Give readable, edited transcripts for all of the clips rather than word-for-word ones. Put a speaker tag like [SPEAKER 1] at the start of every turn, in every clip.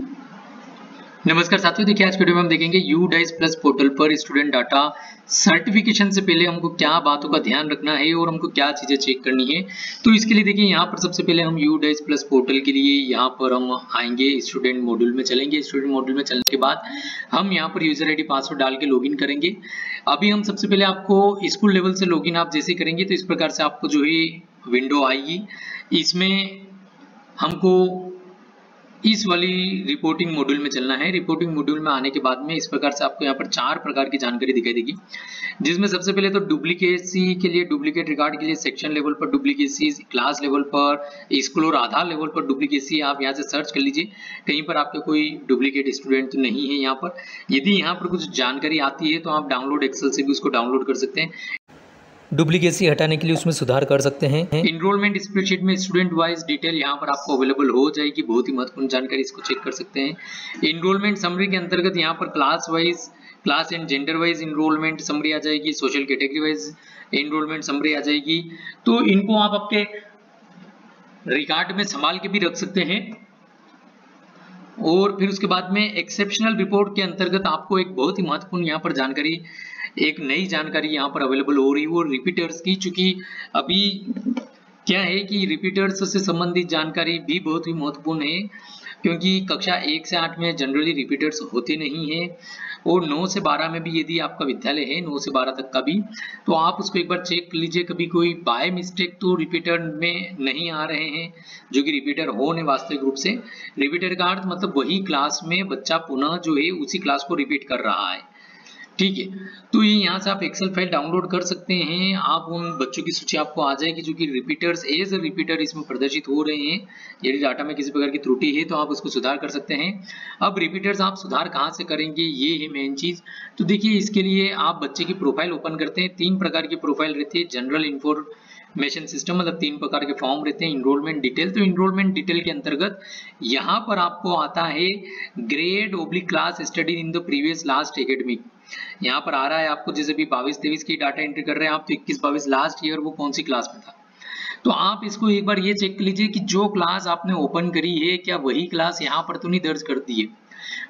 [SPEAKER 1] नमस्कार साथियों, देखिए आज वीडियो में हम देखेंगे UDICE प्लस पोर्टल पर स्टूडेंट डाटा सर्टिफिकेशन से पहले हमको क्या बातों का ध्यान रखना है और हमको क्या चीजें चेक करनी है। तो इसके लिए देखिए यहाँ पर सबसे पहले हम UDICE प्लस पोर्टल के लिए यहाँ पर हम आएंगे, स्टूडेंट मॉड्यूल में चलेंगे। स्टूडेंट मॉड्यूल में चलने के बाद हम यहाँ पर यूजर ID पासवर्ड डाल के लॉगिन करेंगे। अभी हम सबसे पहले आपको स्कूल लेवल से लॉगिन आप जैसे करेंगे तो इस प्रकार से आपको जो है विंडो आएगी। इसमें हमको इस वाली रिपोर्टिंग मॉड्यूल में चलना है। रिपोर्टिंग मॉड्यूल में आने के बाद में इस प्रकार से आपको यहाँ पर 4 प्रकार की जानकारी दिखाई देगी, जिसमें सबसे पहले तो डुप्लीकेसी के लिए, डुप्लीकेट रिकॉर्ड के लिए सेक्शन लेवल पर डुप्लीकेसी, क्लास लेवल पर, स्कूल और आधार लेवल पर डुप्लीकेसी। आप यहाँ से सर्च कर लीजिए, कहीं पर आपके कोई डुप्लीकेट स्टूडेंट तो नहीं है यहाँ पर। यदि यहाँ पर कुछ जानकारी आती है तो आप डाउनलोड एक्सेल से भी उसको डाउनलोड कर सकते हैं।
[SPEAKER 2] डुप्लीकेसी हटाने के लिए उसमें सुधार कर सकते हैं।
[SPEAKER 1] इनरोलमेंट स्प्रेडशीट में स्टूडेंट वाइज डिटेल यहाँ पर आपको अवेलेबल हो जाएगी, बहुत ही महत्वपूर्ण जानकारी, इसको चेक कर सकते हैं। इनरोलमेंट समरी के अंतर्गत यहाँ पर class wise, class and gender wise enrolment summary आ जाएगी, social category wise enrolment summary आ जाएगी। तो इनको आप आपके रिकॉर्ड में संभाल के भी रख सकते हैं। और फिर उसके बाद में एक्सेप्शनल रिपोर्ट के अंतर्गत आपको एक बहुत ही महत्वपूर्ण यहाँ पर जानकारी, एक नई जानकारी यहाँ पर अवेलेबल हो रही है वो रिपीटर्स की। चूंकि अभी क्या है कि रिपीटर्स से संबंधित जानकारी भी बहुत ही महत्वपूर्ण है, क्योंकि कक्षा 1 से 8 में जनरली रिपीटर्स होते नहीं है, और 9 से 12 में भी यदि आपका विद्यालय है 9 से 12 तक का भी, तो आप उसको एक बार चेक कर लीजिए। कभी कोई बाय मिस्टेक तो रिपीटर में नहीं आ रहे हैं जो कि रिपीटर हो ने वास्तविक रूप से। रिपीटर का अर्थ मतलब वही क्लास में बच्चा पुनः जो है उसी क्लास को रिपीट कर रहा है, ठीक है। तो ये यहाँ से आप एक्सेल फाइल डाउनलोड कर सकते हैं। आप उन बच्चों की सूची आपको आ जाएगी जो कि रिपीटर्स एज ए रिपीटर इसमें प्रदर्शित हो रहे हैं। यदि डाटा में किसी प्रकार की त्रुटि है तो आप उसको सुधार कर सकते हैं। अब रिपीटर्स आप सुधार कहाँ से करेंगे, ये है मेन चीज। तो देखिए इसके लिए आप बच्चे की प्रोफाइल ओपन करते हैं। 3 प्रकार की प्रोफाइल रहती है। जनरल इन्फॉर्मेशन सिस्टम, मतलब 3 प्रकार के फॉर्म रहते हैं। इनरोलमेंट डिटेल, तो इनरोलमेंट डिटेल के अंतर्गत यहाँ पर आपको आता है grade oblique class study in the previous last academic. यहाँ पर आ रहा है आपको, जैसे भी 22-23 की डाटा एंट्री कर रहे हैं आप, तो 21-22 लास्ट ईयर वो कौन सी क्लास में था। तो आप इसको एक बार ये चेक कर लीजिए कि जो क्लास आपने ओपन करी है क्या वही क्लास यहाँ पर तो नहीं दर्ज करती है।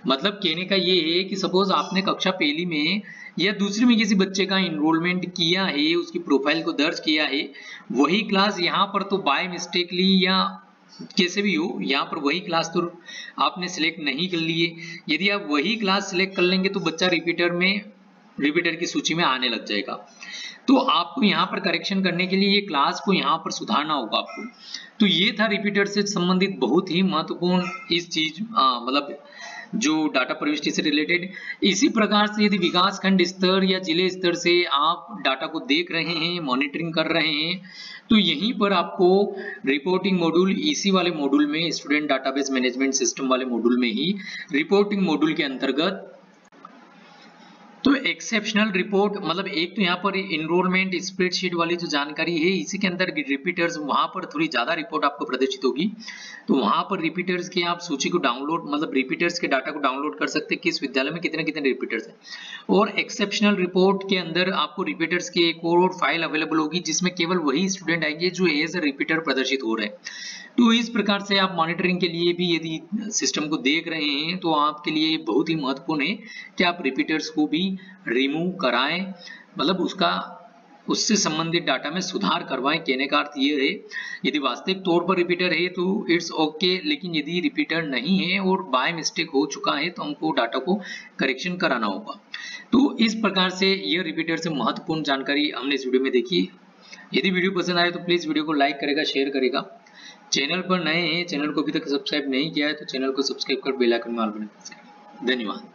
[SPEAKER 1] मतलब कहने का ये है कि सपोज आपने कक्षा पहली में या दूसरी में किसी बच्चे का इनरोलमेंट किया है, उसकी प्रोफाइल को दर्ज किया है, वही क्लास यहाँ पर तो बाय मिस्टेकली या कैसे भी हो यहाँ पर वही क्लास तो आपने सिलेक्ट नहीं कर लिए। यदि आप वही क्लास सिलेक्ट कर लेंगे तो बच्चा रिपीटर की सूची में आने लग जाएगा। तो आपको यहाँ पर करेक्शन करने के लिए ये क्लास को यहाँ पर सुधारना होगा आपको। तो ये था रिपीटर से संबंधित बहुत ही महत्वपूर्ण इस चीज, मतलब जो डाटा प्रविष्टि से रिलेटेड। इसी प्रकार से यदि विकास खंड स्तर या जिले स्तर से आप डाटा को देख रहे हैं, मॉनिटरिंग कर रहे हैं, तो यहीं पर आपको रिपोर्टिंग मॉड्यूल, इसी वाले मॉड्यूल में, स्टूडेंट डाटाबेस मैनेजमेंट सिस्टम वाले मॉड्यूल में ही रिपोर्टिंग मॉड्यूल के अंतर्गत तो एक्सेप्शनल रिपोर्ट, मतलब एक तो यहाँ पर इनरोलमेंट स्प्रेडशीट वाली जो जानकारी है इसी के अंदर रिपीटर्स, वहां पर थोड़ी ज्यादा रिपोर्ट आपको प्रदर्शित होगी। तो वहां पर रिपीटर्स की आप सूची को डाउनलोड, मतलब रिपीटर्स के डाटा को डाउनलोड कर सकते हैं, किस विद्यालय में कितने कितने रिपीटर्स हैं। और एक्सेप्शनल रिपोर्ट के अंदर आपको रिपीटर्स की एक और फाइल अवेलेबल होगी जिसमें केवल वही स्टूडेंट आएंगे जो एज ए रिपीटर प्रदर्शित हो रहे हैं। तो इस प्रकार से आप मॉनिटरिंग के लिए भी यदि सिस्टम को देख रहे हैं तो आपके लिए बहुत ही महत्वपूर्ण है कि आप रिपीटर्स को भी रिमूव कराएं, मतलब उससे संबंधित डाटा में सुधार करवाएं। कहने का अर्थ ये है, यदि वास्तविक तौर पर रिपीटर है तो इट्स ओके, लेकिन यदि रिपीटर नहीं है और बाय मिस्टेक हो चुका है तो हमको डाटा को करेक्शन कराना होगा। तो इस प्रकार से यह रिपीटर से महत्वपूर्ण जानकारी हमने इस वीडियो में देखी। यदि वीडियो पसंद आए तो प्लीज वीडियो को लाइक करेगा, शेयर करेगा। चैनल पर नए हैं, चैनल को अभी तक सब्सक्राइब नहीं किया है तो चैनल को सब्सक्राइब कर बेल आइकन में ऑल बटन प्रेस करें। धन्यवाद।